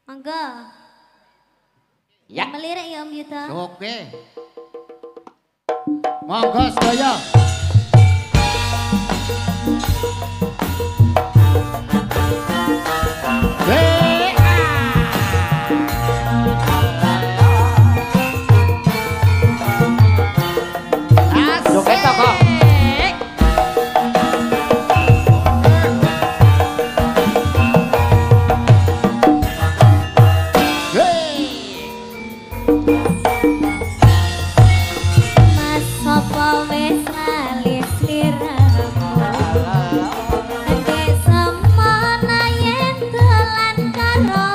Monggo. Ya. Melirik ya Om Yuda. Oke. Monggo sedaya. Joget to kok. Mas sapa wis lali sliramu. Nek semana yen dolan karo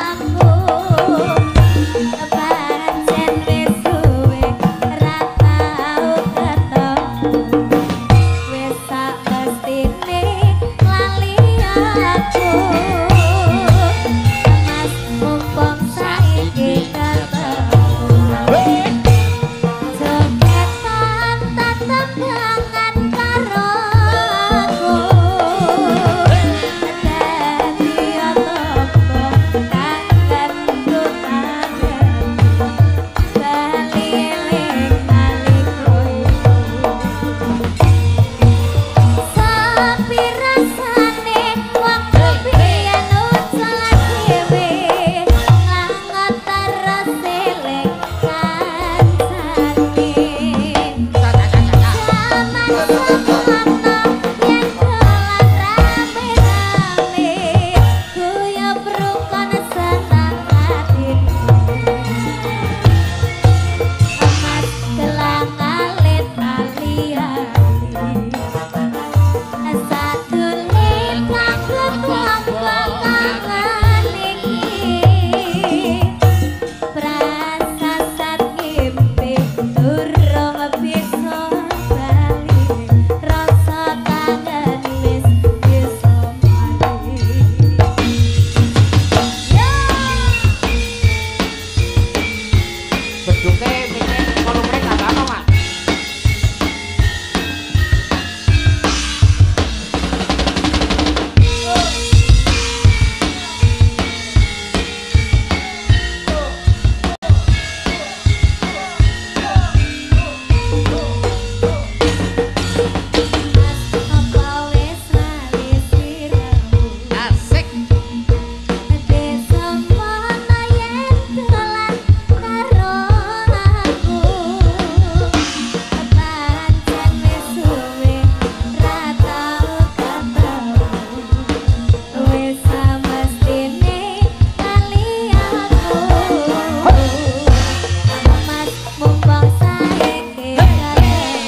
aku. Pancen wis suwe ra tau ketemu. Wis sak mestine lali aku. Mas mumpung saiki ketemu. Jogetan tatap tangan karo aku. Dadi otopo kangenku tangen. Baliling Sapi rasane waktu biyen ucap dhewe ngangot terus eling kancane. Zaman semono yen dolan rame-rame guyub rukun senang atine. Emas gelang alit ali-ali. Sadurunge kanggo kangen iki. Prasasat ngimpi durung bisa bali. Rasa kangen wis bisa mari. Beduke mikir kalau mereka gak apa, Mas. Apa wis lali sliramu. Asik. Desa mana yen dolan karo aku. Pancen wis suwe ra tau ketemu. Wis samestine kali aku. Mas mumpung saiki ketemu.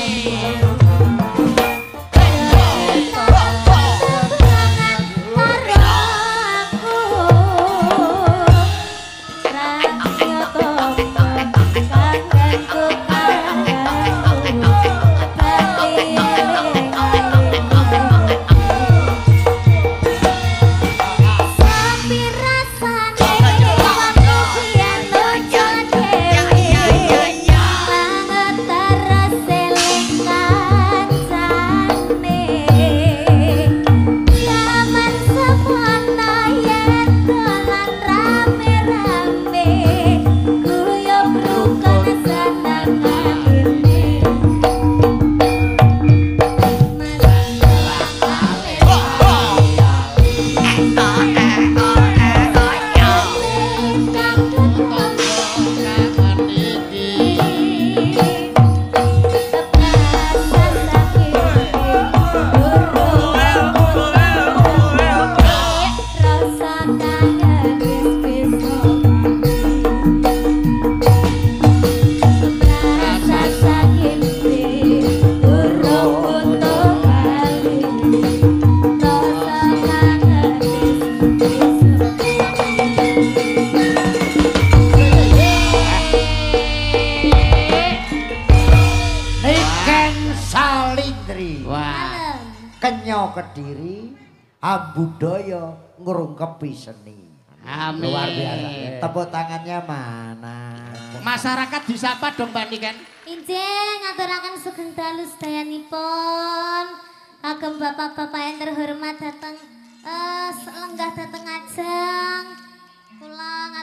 Sapi rasane waktu biyen ucap dhewe banget terus eling kancane. Zaman semono yen dolan rame-rame guyub rukun seneng atine. Niken Salindri Wah. Kenyo Kediri Ambudaya ngrungkepi seni. Amin. Luar biasa. Tepuk tangannya mana? Masyarakat disapa dong Mbak Niken. Injih ngaturaken sugeng dalu sedayanipun. Agem bapak-bapak yang terhormat datang lenggah datang ajeng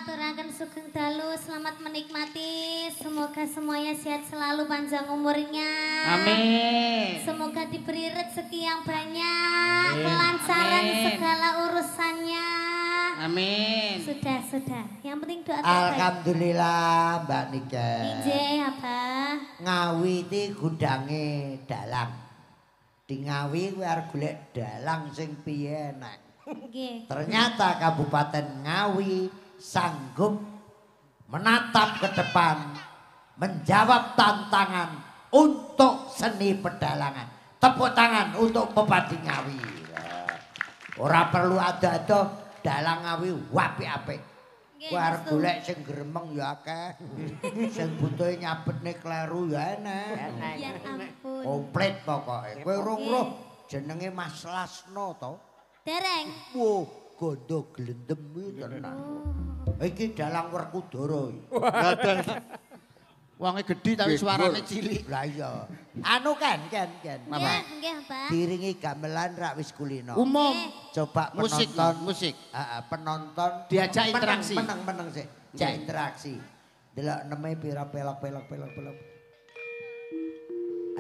ngaturaken sugeng dalu, selamat menikmati. Semoga semuanya sehat selalu, panjang umurnya. Amin. Semoga diberi rezeki yang banyak, kelancaran segala urusannya. Amin. Sudah. Yang penting doa terbaik. Alhamdulillah Mbak Niken. Injih, Abah. Ngawi iki gudange dalang. Di Ngawi kuwi arep golek dalang sing piye enak. Nggih. Ternyata Kabupaten Ngawi sanggup menatap ke depan, menjawab tantangan untuk seni pedalangan. Tepuk tangan untuk Bupati Ngawi. Ora perlu ada dalang Ngawi apik-apik. Nggih, Kowe arep Mas. golek sing gremeng ya akeh. Sing butuhe nyapetne kleru ya enak. Ya ampun. Komplit pokoke. Kowe urung roh jenenge Mas Lasno to? Dereng. Wo, gondo glendem iki tenan. Iki dalang Werkudara. Wonge gedhi tapi suarane cilik. Lah iya. Anu kan. Nggih, Abah. Diringi gamelan rak wis kulino. Umum. Coba Musik, penonton, musik. Penonton Diajak interaksi. Meneng sih. Jak interaksi. Delok neme pira pelok.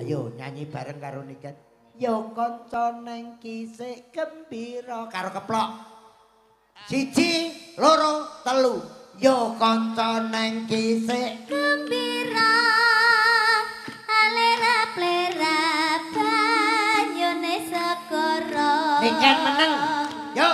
Ayo nyanyi bareng karo Niken. Yo kanca neng kisik gembira karo keplok. 1 2 3. Yo kanca neng kisik Gembira alera plera banyune segara. Niken meneng. Yo.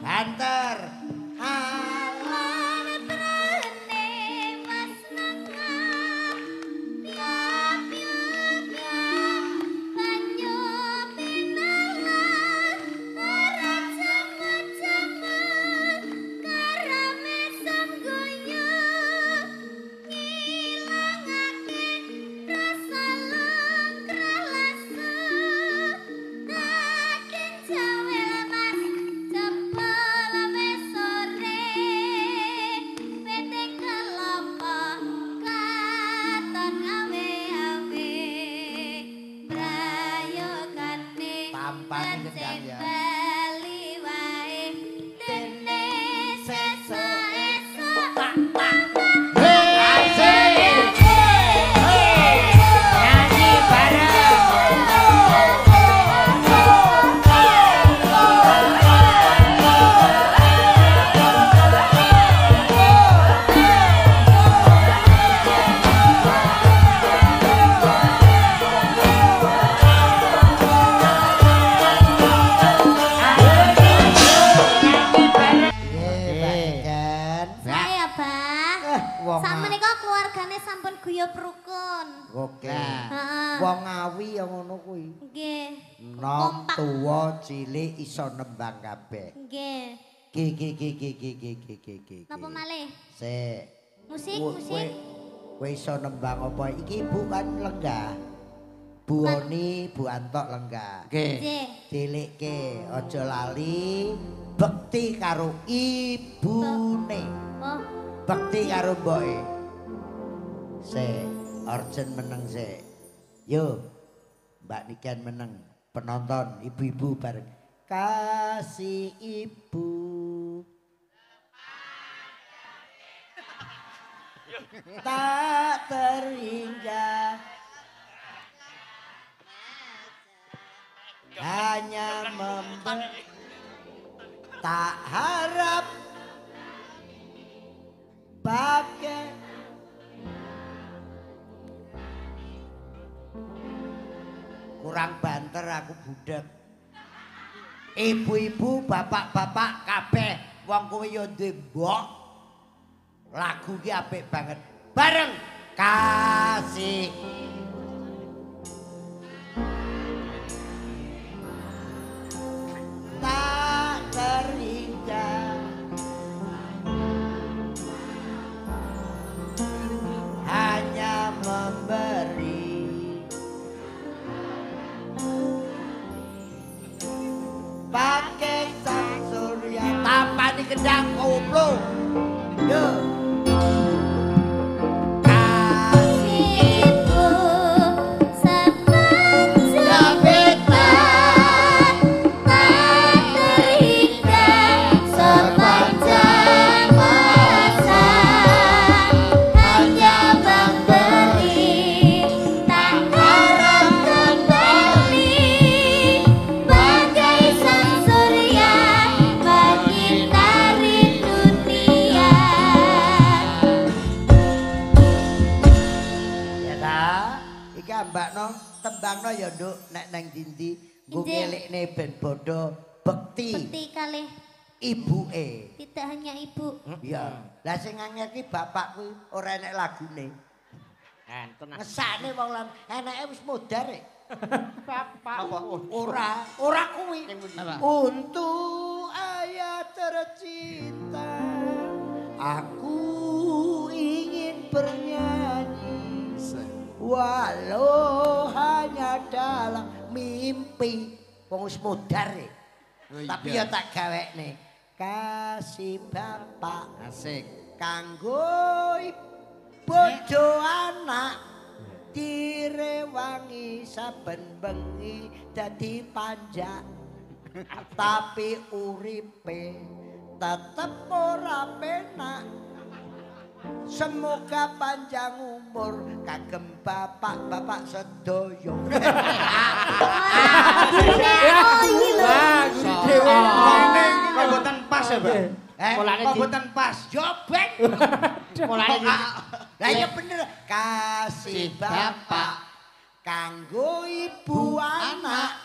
Banter. Awan prene mas nengah piap-piap banyu pinalan ora jaman-jaman karame sanggunya ngilangake rasa langkralasa akin jawel mas cepel ame sore pete kelapa katon ame-ame brayogane Tampane gendang ya. bali wae dene sesuk-esuk Nyanyi bareng. Niken. saya Bah Wong sakmenika keluargane sampun guyub rukun. Oke. Heeh. Wong Ngawi ya ngono kuwi. Nggih. Nom Kompak. tuwa cilik iso nembang kabeh. Nggih. Ki. Napa malih? Sik. Musik, Kowe- musik. Kowe iso nembang apa? Iki ibu kan lenggah. Bu Oni, Bu Antok lenggah. Nggih. Nggih. Tilikke aja lali bekti karo ibune. Oh, Bekti karo mboke. Sik, Orjen meneng sik. Yo. Mbak Niken meneng. Penonton ibu-ibu bareng. Kasih ibu. Tak terinjak. Hanya tak harap pakai kurang banter aku budek. Ibu-ibu, bapak-bapak kabeh wong kowe yo duwe mbok. Lagu ki apik banget. Bareng kasih tak terinjak hanya memberi pakai sang surya tanpa dikedang koplo yo kasih iki ambakno tembangno ya nduk nek nang ndi nggo ngelikne ben bodho bekti. Bekti kalih ibuke. tidak hanya ibu. Iya. Lah sing angel ki bapak kuwi ora enek lagune. Enten. Ngesane wong lan eneke wis modar. Bapak. Ora kuwi. Untuk ayah tercinta aku ingin bernyanyi walau hanya dalam mimpi. Wong wis modar. Tapi ya tak gawekne. Kasih bapak Asik. kanggo bojo anak direwangi saben bengi dadi panjang tapi uripe tetep ora penak. Semoga panjang umur kagem bapak-bapak sedaya. Kok mboten pas ya, Pak? Kok mboten pas? Jobek. Polane Lah ya bener. Kasih bapak kanggo ibu anak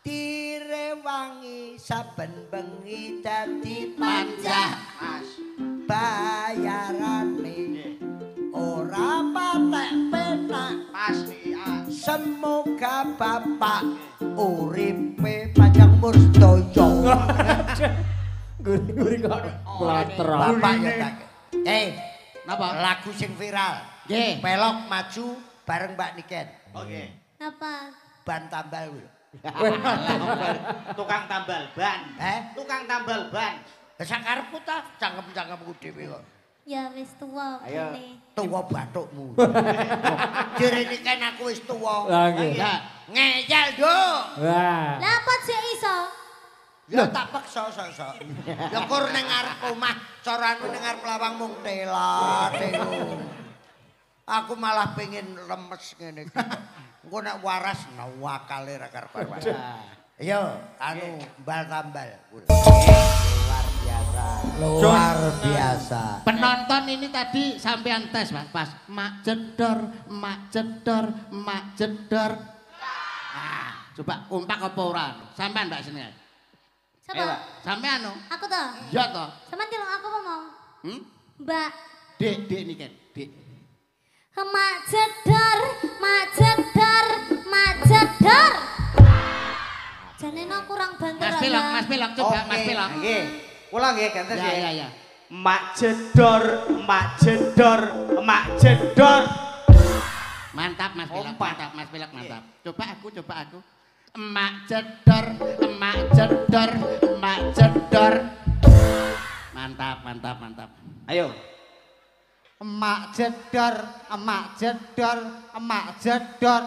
direwangi saben bengi dadi panjang. Bayarane ora patek penak. pasti. Semoga bapak uripe panjang umur sedaya. Guri-guri kok plater. Bapak ya tak. Napa? Lagu sing viral. Nggih. Pelok maju bareng Mbak Niken. Oke. Apa? Ban tambal kuwi. Tukang tambal ban. Tukang tambal ban. Lah sakarepku ta cangkem-cangkemku dhewe kok. Ya wis tua Ayo. kene. Tuwa bathukmu. Jere Niken aku wis tuwa. Lah nggih. Ngeyel, Nduk. Wah. Lah apa sih iso? Ya tak paksa sok. Ya kur ning ngarep omah, carane ning ngarep lawang mung telat. Aku malah pengen lemes ngene iki. Engko nek waras nawakale ra karuan. Ayo, anu mbal tambal. Luar biasa. Luar biasa. Penonton ini tadi sampean tes, Mas. Pas mak jedor, mak jedor, mak jedor. Ah, coba kompak apa ora? Sampean Mbak sini. Siapa? Sampean no? Aku toh. Iya toh. Sama tilung aku ngomong. Mbak. Dek ini kan, Dek. Mak jedor, mak jedor, mak jedor. Janena kurang banter ya. Mas Pilok, coba Mas Pilok. Nggih. Kula nggih gantos Ya, ya. ya, ya. Mak jedor, mak jedor, mak jedor. Mantap Mas Pilok, Kompak. mantap Mas Pilok, mantap. Coba aku. Emak jedor, emak jedor, emak jedor. Mantap. Ayo. Emak jedor, emak jedor, emak jedor.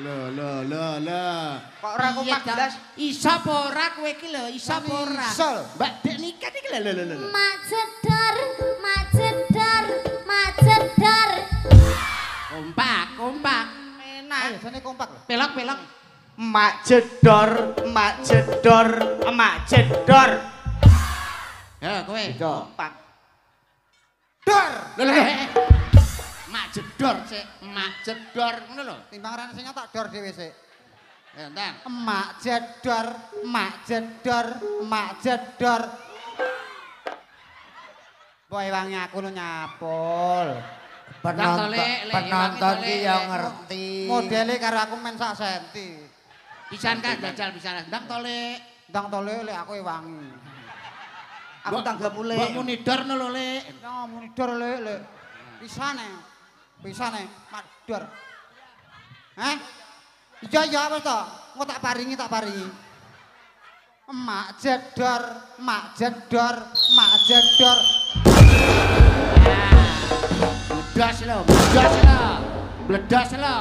Loh. Kok ora kompak blas? Iso apa ora kowe iki lho, iso apa ora? Iso. Mbak Dek nikah iki lho. Mak jedor, mak jedor, mak jedor. Kompak. Ayo sene kompak lho. Pelok. Mak jedor, mak jedor, mak jedor. Ya kowe. Kompak. Dor. Lho. Mak jedor sik, mak jedor ngono lho. Timbang rene sing tak dor dhewe sik. Ya enteng. Emak jedor, emak jedor, emak jedor. Boy wangi aku lu nyapul. Penonton ki ya ngerti. Modele karo aku men sak senti. Pisan kan jajal pisan. Ndang tole. Ndang tole lek aku wangi. Aku tangga mulai. Mbok munidor lho, Lek. Ya monitor lek. Pisane mador. Hah? Iya wis to. Engko tak paringi. Emak jedor, emak jedor, emak jedor. Bledas lho.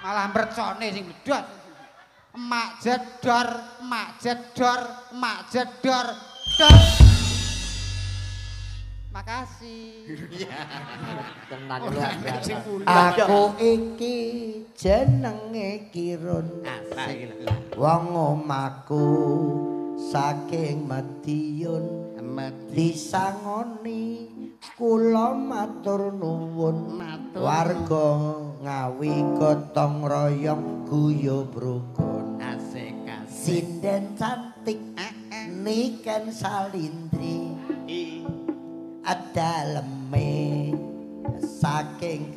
Malah mercone sing bledos. Emak jedor, emak jedor, emak jedor. Dor. Makasih. Tenan luar biasa. Aku iki jenenge Kirun. Wong omahku saking Madiun disangoni Kula matur nuwun warga Ngawi gotong royong guyub rukun Asik asik. sinden cantik niken salindri adaleme saking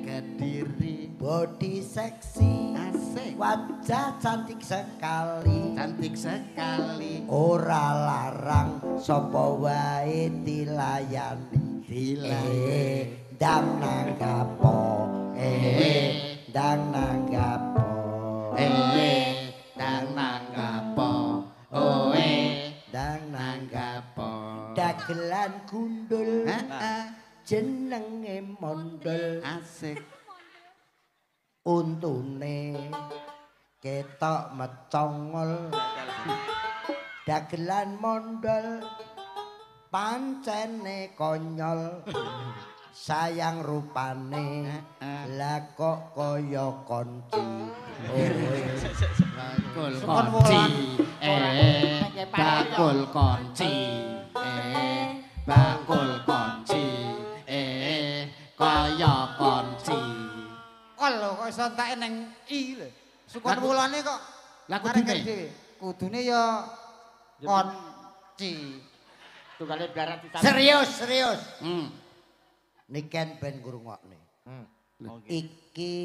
Kediri body seksi Asik. wajah cantik sekali Cantik sekali. ora larang sapa wae dilayani dang nanggapo dang nanggapo Dan nanggapo. Oe. dang nanggapo Nanggapo. dagelan gundul Heeh. jenenge mondol Asik. untune ketok mecongol dagelan mondol pancene konyol sayang rupane lah kok kaya konci Bakul kunci. Bakul kunci. Bakul kunci. Kaya kunci. Kol lho kok iso entake ning I lho. Sukun wulane kok. Lah kudune? Arek dhewe. Kudune ya konci. Tunggalé darat di serius Hmm. niken ben ngrungokne iki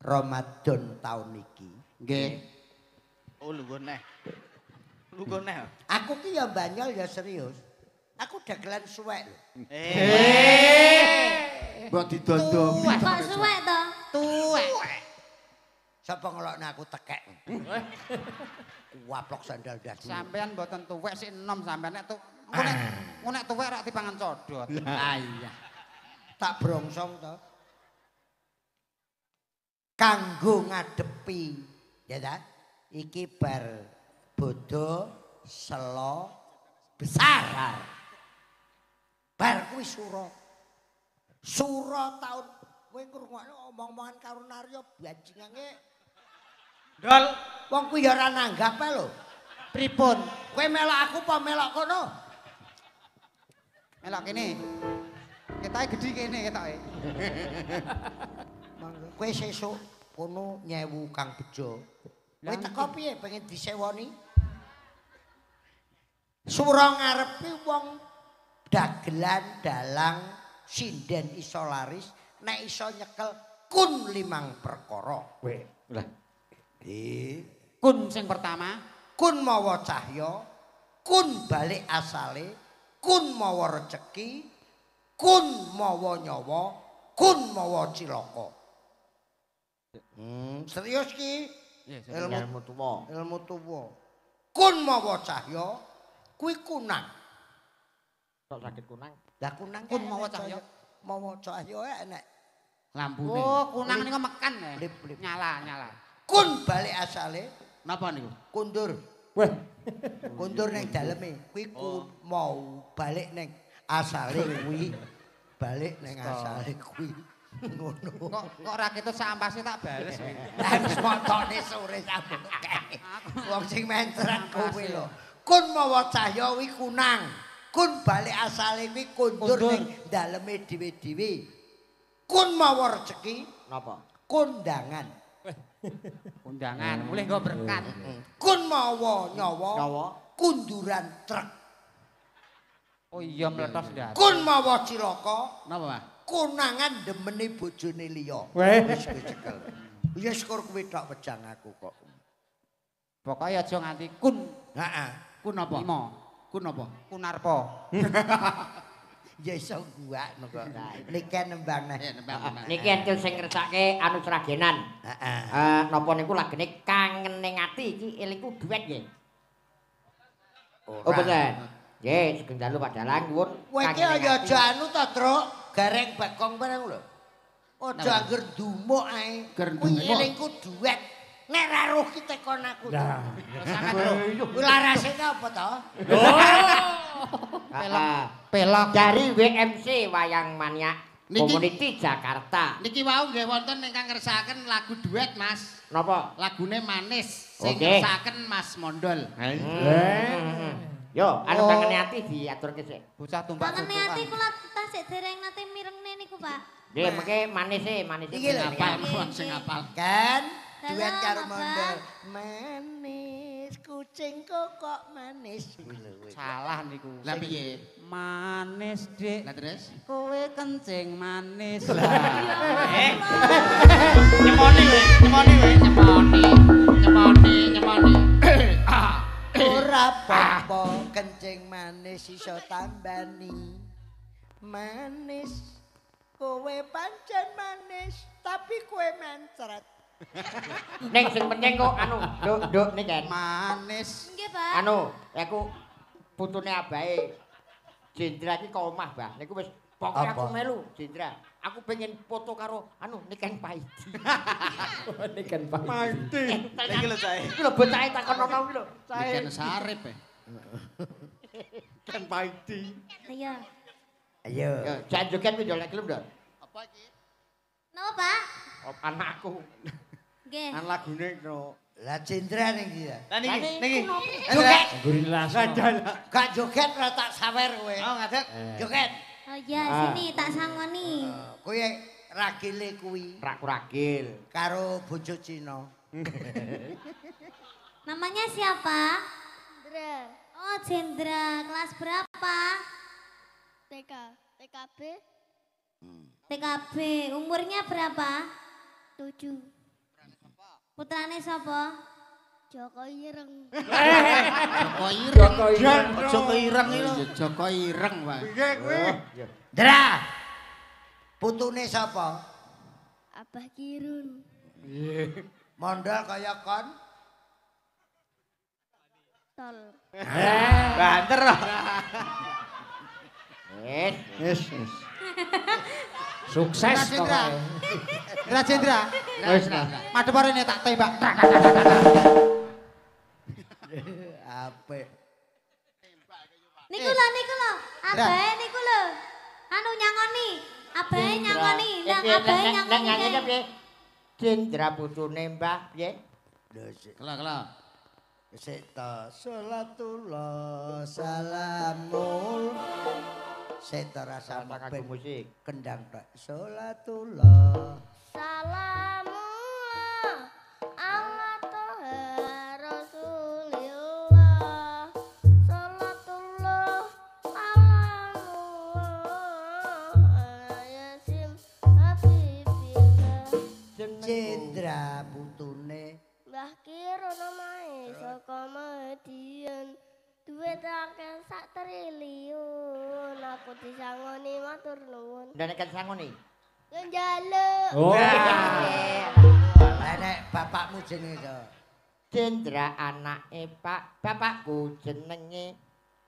Ramadan tahun iki Nggih. Oh lungguh neh. Lungguh neh. aku ki ya banyol ya serius aku dagelan suwek lho Mbok didondongi. Kok suwek to? Tuwek. sapa ngelokne aku tekek kuwaplok sandal das Sampean mboten tuwek sik enom sampean nek nek tuwek rak dipangan codot. Ah iya. tak brongsong to kanggo ngadepi ya ta iki bar bodho selo besar bar kuwi sura taun kowe ngrungokne omong-omongan karo Naryo bajingange Dol. wong kuwi ya ora nanggap ae lho Pripun? kowe melok aku apa melok kono Melok kene. Ketoke gedhi kene ketoke. kowe sesuk kono nyewu Kang Bejo kowe teko piye pengen disewoni sura ngarepe wong dagelan dalang sinden iso laris nek iso nyekel kun 5 perkara Lah. Kun sing pertama, kun mawa cahya kun balik asale kun mawa rejeki kun mawa nyawa kun mawa cilaka serius ki ilmu tuwa kun mawa cahya kuwi kunang Kok sakit kunang? lah kunang kun mawa cahya. mawa cahya enek Lampune. Oh, kunang niku mekan ya. Lip. Nyala. kun balik asale Napa niku? kundur Weh. kundur ning daleme kuwi kun mau balik ning asale kuwi balik ning asale kuwi ngono Kok ra ketut sak ampase tak bales. wis motone sore sampun kae wong sing mentret kowe lho kun mawa cahya kuwi kunang kun balik asale kuwi kundur ning daleme dhewe-dhewe kun mawa rejeki Napa? kondangan Undangan, mulih nggo berkat. kun mawa nyawa Nyawa. kunduran truk Oh iya meletos ndak. kun mawa cilaka Napa, Pak? konangan demene bojone liya Weh. wis kowe cekel ya syukur kowe tok wejang aku kok Pokoke aja nganti kun heeh Kun apa? 5. Kun apa? Kunarpa. ya iso guakno kok niken nembang neh Ya nembang. Niki entil sing ngersake anu seragenan. heeh Napa niku lagene kangen ning ati iki elingku duet nggih. Oh boten. Nggih, sugeng dalu padahal nyuwun. kowe iki aja anu to truk gareng bakong bareng lho aja angger dumuk ae Ger kuwi ndumuk. elingku duet nek ra roh ki tekon aku Sampeyan lho. kuwi larase apa to Pelok. Dari WMC Wayang Maniak Niki- Community Jakarta. Niki wau nggih wonten ingkang ngersakaken lagu duet, Mas. Napa? Lagune manis sing Oke. ngersakaken Mas Mondol. Yo, anu kangene ati diaturke sik. Bocah tumbak Kangene ati kula tasik dereng nate mirengne niku, Pak. Nggih, mengke manis e. Iki lho, Apal Nggih, wong sing nggih. apal. Kan Dalam, duet karo Abang. mondel. Manis kucingku kok manis. Salah niku. Lah piye? Manis, Dik. Lah terus? Kowe kencing manis. Nyemoni we, nyemoni we, nyemoni. Nyemoni, nyemoni. Ora apa-apa kencing manis iso tambani. Manis. Kowe pancen manis tapi kowe mencret. Ning sing penting kok anu, nduk nih kan. Manis. Nggih, Pak. Anu, aku putune abahe Jendra iki kok omah, Mbah. Niku wis pokoke aku Apa? melu, Jendra. Aku pengen foto karo anu Niken Paidi. Niken Paidi. Iki lho cahe. Iki lho bocahe takon ono iki lho. Ikan sarip ya. Kan Paidi. Ayo. Ayo. Ya, jan joget kuwi yo lek gelem, Nduk. Apa iki? Napa, Pak? Oh, anakku. Nggih. Kan lagune no. Lah Jendra ning ndi ya? Lah niki. Joget. Gadal. Gak joget ora tak sawer kowe. Oh, ngadeg. Joget. Oh iya, sini tak sangoni. Kowe ragile kuwi Ragil. karo bojo Cina. Namanya siapa? Dra, Oh, Jendra. Kelas berapa? TK, TKB TKB. Umurnya berapa? 7, Putrane sapa? Joko Ireng, Joko Ireng. Joko Ireng iki lho. Joko Ireng, Pak. Piye kowe? Dra. Putune sapa? Abah Kirun, Mondol kaya kon. Tol, Banter loh. Wis. Sukses Jendra. Dra Jendra. Wis lah. Madhep rene tak tembak. Apik. Niku lho. Abahe niku lho. Anu nyangoni. Abahe nyangoni. Lah abahe nyangoni. Nyangone piye? Jendra putune Mbah piye? Lho sik. Kela. Sik ta salatullah salamul. Sik ta rasa Sama ben musik. kendang tok. Salatullah. Salamullah, Allah Toha Rasulillah, Salatullah, Salamullah, Yasin Habibillah, Jendra putune Mbah Kirun omahe saka Madiun, duit akeh sak triliun, aku disangoni matur nuwun. Ndane kan sangoni. Njaluk. Lah nek bapakmu jenenge sapa? Jendra anake bapakku jenenge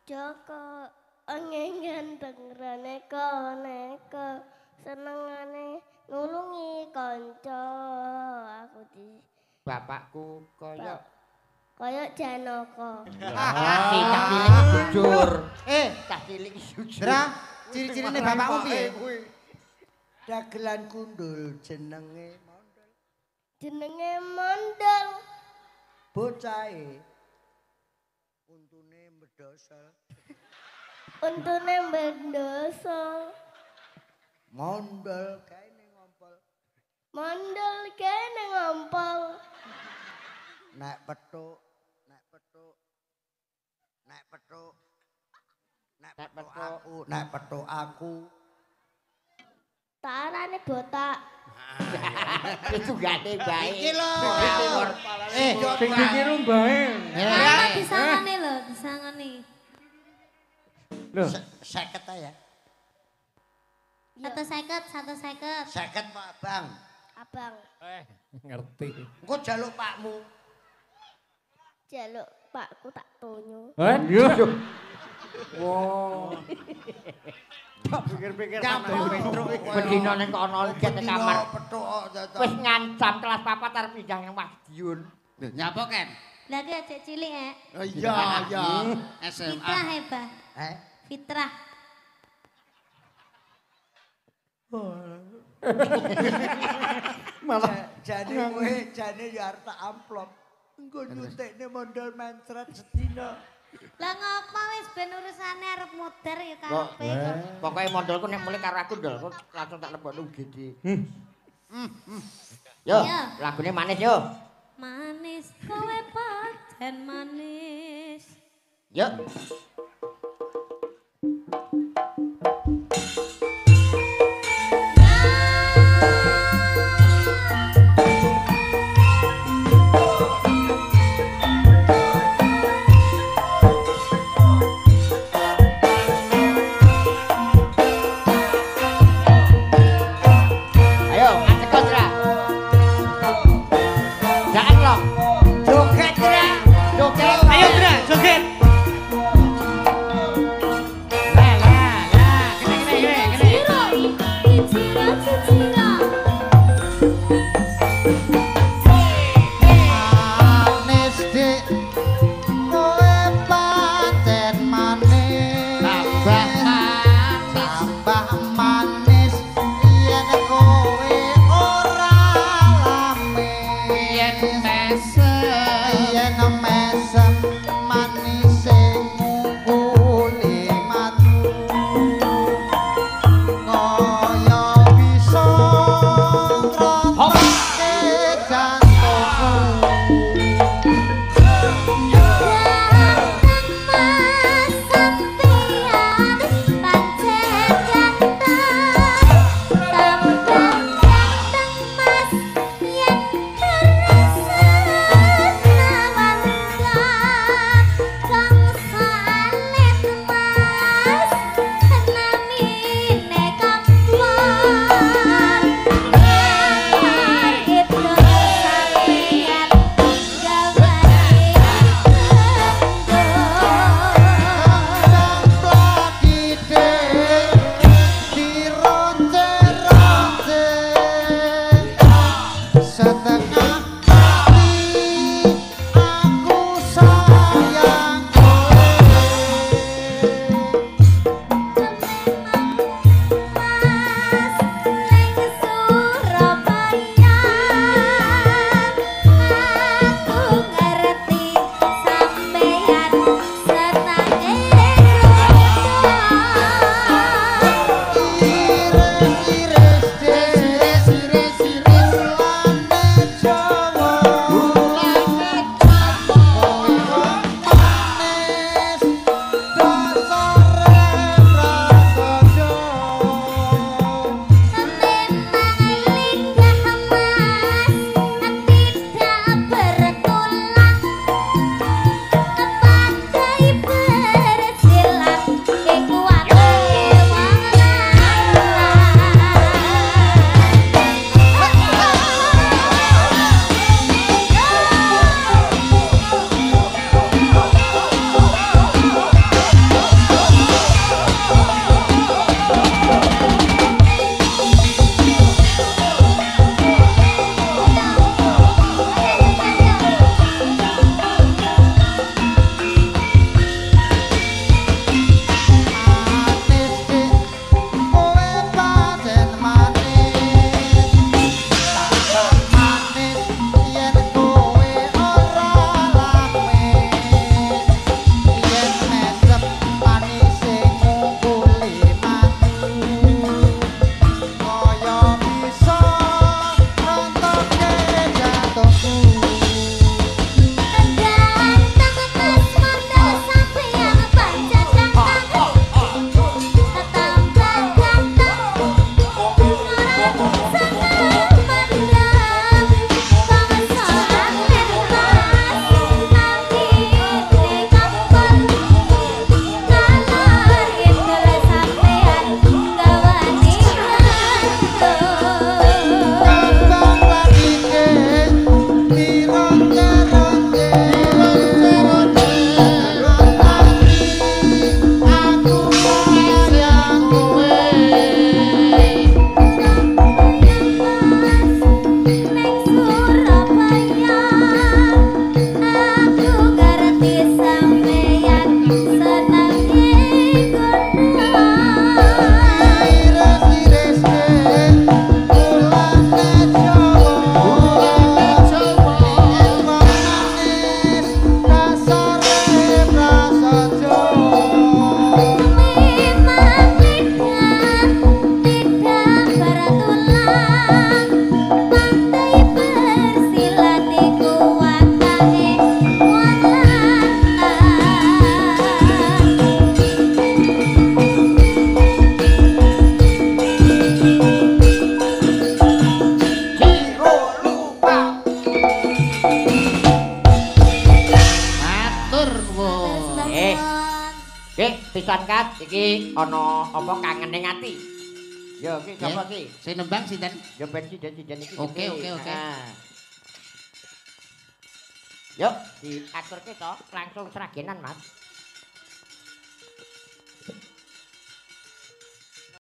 Joko engengan tengrane koneko senengane nulungi kanca aku di bapakku kaya kaya Janaka. si cah cilik jujur. Cah cilik jujur. Dra, ciri-cirine bapakmu piye? Dagelan kundul jenenge mondol. Jenenge Mondol. Bocahe untune medhosol. Untune mendoso. Mondol kaene ngompol. Mondol kene ngompol. Nek petuk, nek petuk. Nek petuk. Nek Nek petuk petuk. aku, nek petuk aku. Tarane botak. Itu gane bae. Iki lho. Sing dikiru bae. Apa disangoni lho, disangoni. Lho, 50 ta ya? 150. 50 Pak Abang. Abang Ngerti. Engko jaluk pakmu. jaluk pakku tak tonyo. yo. Wow. Tak pikir-pikir Campur Petruk iki. Bedino ning kono lihat ning kamar. Petuk kok dadak. Wis ngancam kelas 4 arep pindah nang Madiun. Lho, nyapa Ken? Lah ki adik cilik Oh iya iya. SMA. Fitrah hebah. Fitrah. Malah jane kowe jane ya arep tak amplop. Engko nyutekne mondol mencret sedina Lah ngapa wis ben urusane arep modar ya karepe. Pokoke mondolku nek mulai karo aku ndol, kok langsung tak lebokno UGD. Yo, lagune manis yo. Manis kowe pancen manis. Yo. Joget, Dra. Joget. Ayo, Dra, joget. pisan Kat, iki ana apa kangen ning ati. Yo iki sapa iki? Sing nembang sinten? Yo ben siden iki. Oke. Nah. Yuk, diaturke to, langsung seragenan Mas.